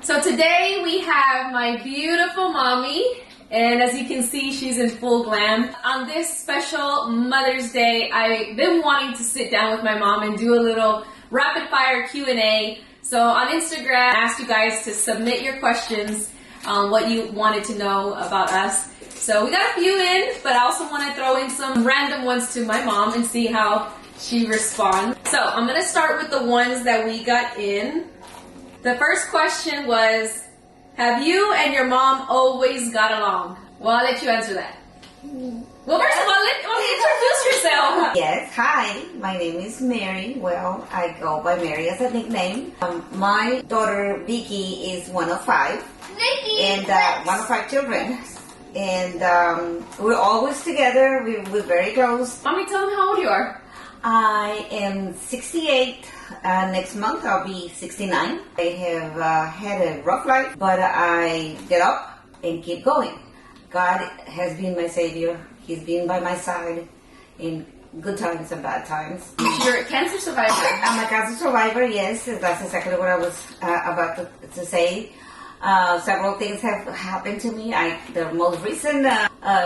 So today we have my beautiful mommy, and as you can see, she's in full glam. On this special Mother's Day, I've been wanting to sit down with my mom and do a little rapid fire Q&A. So on Instagram, I asked you guys to submit your questions on what you wanted to know about us. So we got a few in, but I also want to throw in some random ones to my mom and see how she responds. So I'm going to start with the ones that we got in. The first question was, have you and your mom always got along? Well, I'll let you answer that. Well, first of all, let me introduce yourself. Yes, hi, my name is Mary. Well, I go by Mary as a nickname. My daughter Vicki is one of five. Vicki! And one of five children. And we're always together. We're very close. Mommy, tell them how old you are. I am 68. Next month I'll be 69. I have had a rough life, but I get up and keep going. God has been my savior. He's been by my side in good times and bad times. You're a cancer survivor. I'm a cancer survivor, yes. That's exactly what I was about to say. Several things have happened to me. The most recent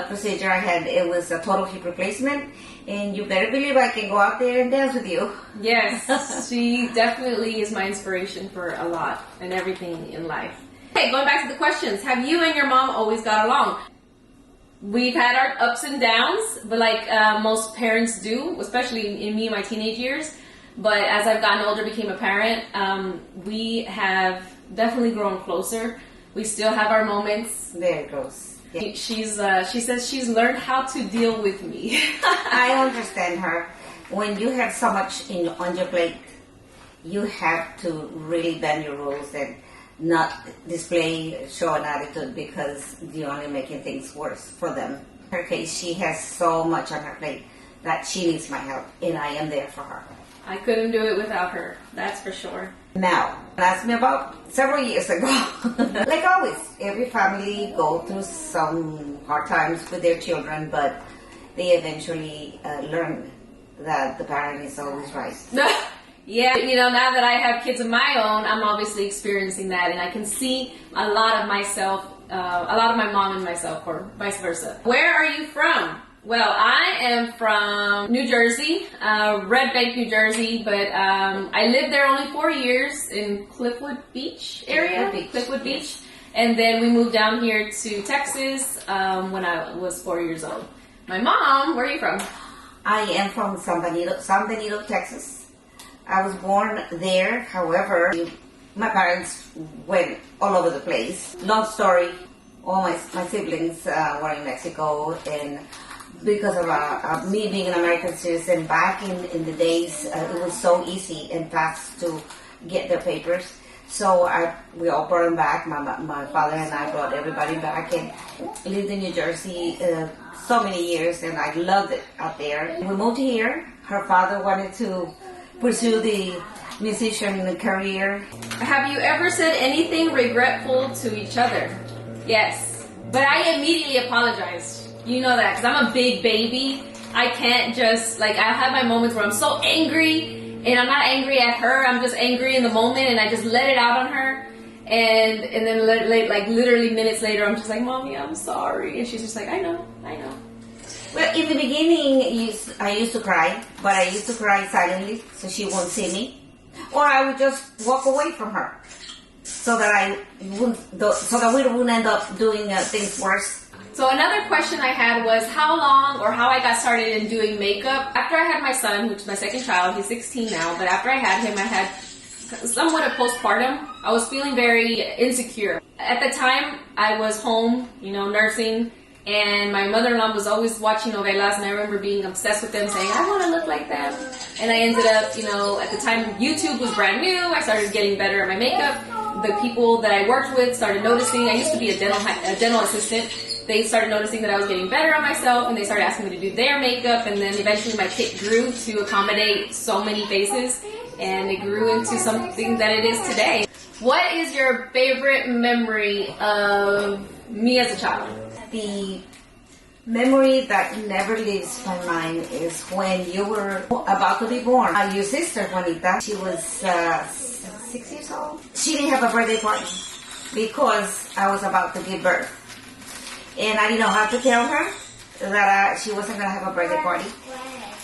procedure I had, it was a total hip replacement. And you better believe I can go out there and dance with you. Yes, she definitely is my inspiration for a lot and everything in life. Okay, going back to the questions. Have you and your mom always got along? We've had our ups and downs, but like most parents do, especially in me in my teenage years. But as I've gotten older, became a parent, we have definitely grown closer. We still have our moments. Very close. Yeah. She says she's learned how to deal with me. I understand her. When you have so much on your plate, you have to really bend your rules and not show an attitude, because you're only making things worse for them. In her case, she has so much on her plate that she needs my help, and I am there for her. I couldn't do it without her, that's for sure. Now, ask me about several years ago. Like always, every family go through some hard times with their children, but they eventually learn that the parent is always right. Yeah, you know, now that I have kids of my own, I'm obviously experiencing that, and I can see a lot of myself, a lot of my mom and myself, or vice versa. Where are you from? Well, I am from New Jersey, Red Bank, New Jersey, but I lived there only 4 years in Cliffwood Beach area. Cliffwood Beach. And then we moved down here to Texas when I was 4 years old. My mom, where are you from? I am from San Benito, Texas. I was born there. However, my parents went all over the place. Long story, all my siblings were in Mexico, and because of me being an American citizen back in the days, it was so easy and fast to get their papers. So we all brought them back. My father and I brought everybody back and lived in New Jersey so many years, and I loved it out there. We moved here. Her father wanted to pursue the musician career. Have you ever said anything regretful to each other? Yes, but I immediately apologized. You know that, because I'm a big baby. I can't just, like, I have my moments where I'm so angry, and I'm not angry at her, I'm just angry in the moment, and I just let it out on her. And then like literally minutes later, I'm just like, Mommy, I'm sorry. And she's just like, I know. Well, in the beginning, I used to cry, but I used to cry silently so she won't see me. Or I would just walk away from her so that we wouldn't end up doing things worse. So another question I had was how I got started in doing makeup. After I had my son, which is my second child, he's 16 now, but after I had him, I had somewhat of postpartum. I was feeling very insecure. At the time, I was home, nursing, and my mother-in-law was always watching novelas, and I remember being obsessed with them, saying, I want to look like them. And I ended up, at the time, YouTube was brand new. I started getting better at my makeup. The people that I worked with started noticing. I used to be a dental assistant. They started noticing that I was getting better at myself, and they started asking me to do their makeup, and then eventually my kit grew to accommodate so many faces, and it grew into something that it is today. What is your favorite memory of me as a child? The memory that never leaves my mind is when you were about to be born. Your sister, Juanita, she was 6 years old. She didn't have a birthday party. because I was about to give birth. And I didn't know how to tell her that she wasn't going to have a birthday party.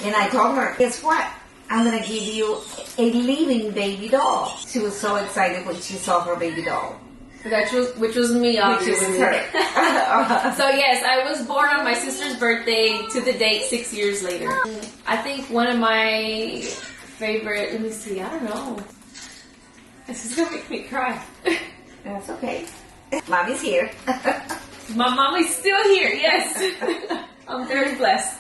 And I told her, guess what? I'm going to give you a living baby doll. She was so excited when she saw her baby doll. Which was me, obviously. Which was her. So yes, I was born on my sister's birthday to the date 6 years later. I think one of my favorite, let me see, I don't know. This is gonna make me cry. That's okay. Mommy's here. My mommy's still here, yes. I'm very blessed.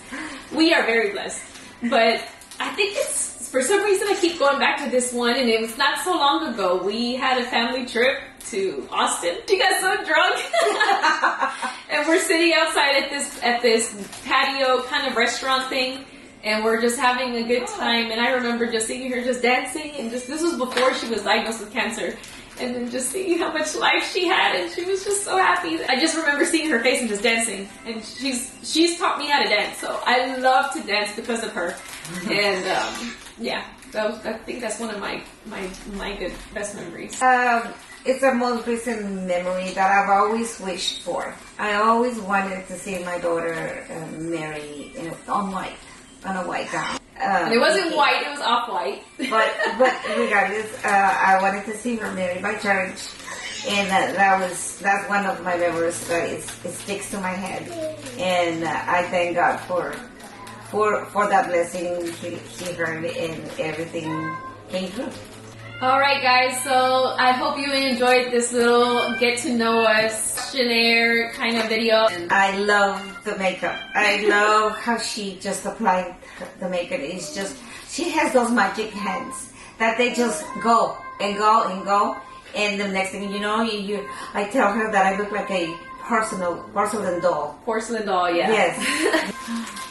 We are very blessed. But I think it's, for some reason I keep going back to this one, and it was not so long ago. We had a family trip to Austin. She got so drunk. And we're sitting outside at this patio kind of restaurant thing, and we're just having a good time. And I remember just seeing her just dancing, and this was before she was diagnosed with cancer. And then just seeing how much life she had, and she was just so happy. I just remember seeing her face and just dancing. And she's taught me how to dance, so I love to dance because of her. And yeah, I think that's one of my good best memories. It's the most recent memory that I've always wished for. I always wanted to see my daughter marry on a white gown. And it wasn't white; it was off-white. but regardless, I wanted to see her married by church, and that's one of my memories that it sticks to my head. And I thank God for that blessing He heard, and everything came through. All right, guys. So I hope you enjoyed this little get to know us questionnaire kind of video. I love the makeup. I love how she just applied the makeup. It's just, she has those magic hands that they just go and go and go. And the next thing you know, I tell her that I look like a porcelain doll. Porcelain doll, yeah. Yes.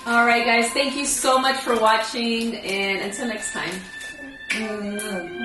All right, guys. Thank you so much for watching, and until next time. Mm-hmm.